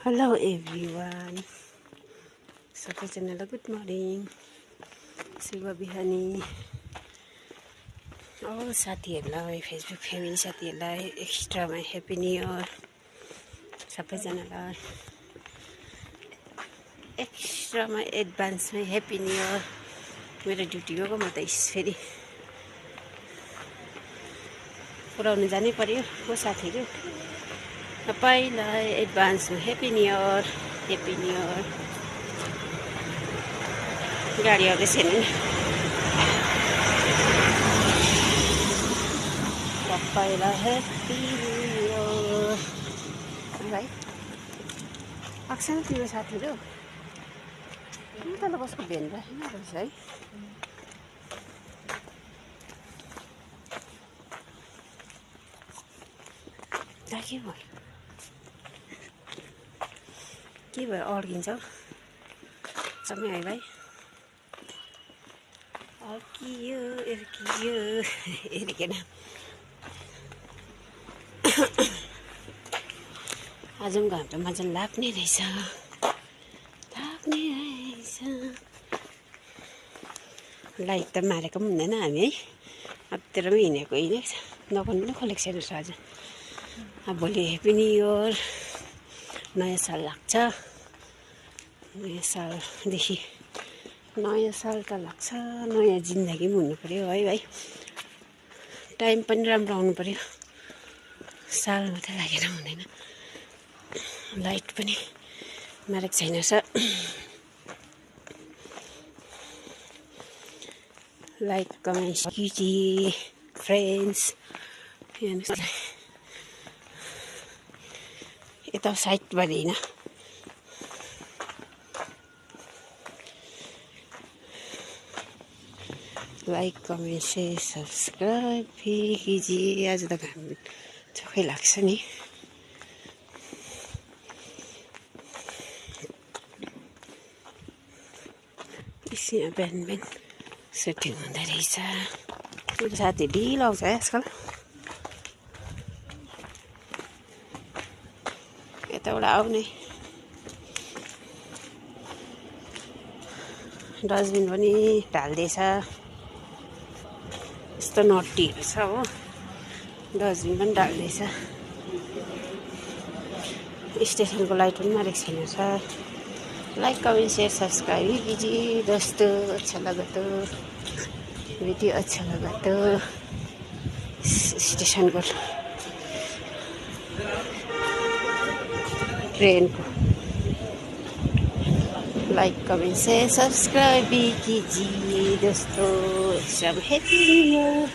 Hello everyone. सबैजनालाई good morning, शुभ बिहानी। साथीहरूलाई, फेसबुक फ्यामिली साथीहरूलाई एक्स्ट्रामा ह्याप्पी न्यू इयर। सबैजनालाई एक्स्ट्रामा एडभान्समै ह्याप्पी न्यू इयर। मेरो ड्युटी हो, म त फेरि पुऱ्याउनु जानै पर्यो हो साथीहरू। सबैलाई एडभान्समा happy new year, happy new year. गाडी आउँदैछ नि, सबैलाई ह्याप्पी न्यू इयर। भाइ आएको छैन तिम्रो साथीहरू? तल कसको भेन राखेन रहेछ है। के भयो अड्किन्छ समय है भाइ? अर्कियो हेरिकन आज पनि घाम त मजाले लाग्ने रहेछ। लाइट त मारेको पनि हुँदैन हामी है, अत्तिरमै हिँडेको दोकान पनि खोलेको छैन आज। अब भोलि ह्याप्पी न्यू इयर, नयाँ साल लाग्छ। नयाँ सालदेखि नयाँ साल त लाग्छ, नयाँ जिन्दगी पनि हुनु पऱ्यो है भाइ। टाइम पनि राम्रो आउनु पऱ्यो, साल मात्रै लागेर हुँदैन। लाइट पनि मारेको छैन रहेछ। लाइक कमेन्ट्स कीजिए फ्रेन्ड्स। यता साइडबाट होइन, लाइक कमेन्ट शेयर सब्सक्राइब भी कीजिए। आज त घाम चोखै लाग्छ नि। यहाँ बिहान सुटिङ हुँदो रहेछ। मेरो साथी ढिलो आउँछ है आजकल। यताबाट आउने डस्टबिन पनि ढाल्दैछ। यस्तो नटीहरू छ हो, डस्टबिन पनि ढाल्दैछ। स्टेसनको लाइट पनि मारेको छैन छ। लाइक कमेंट शेयर सब्सक्राइब कीजिए दोस्तों। अच्छा लगा तो वीडियो अच्छा लगा तो स्टेशन को ट्रेन को लाइक कमेंट शेयर सब्सक्राइब भी कीजिए दोस्तों। सब हैप्पी न्यू ईयर।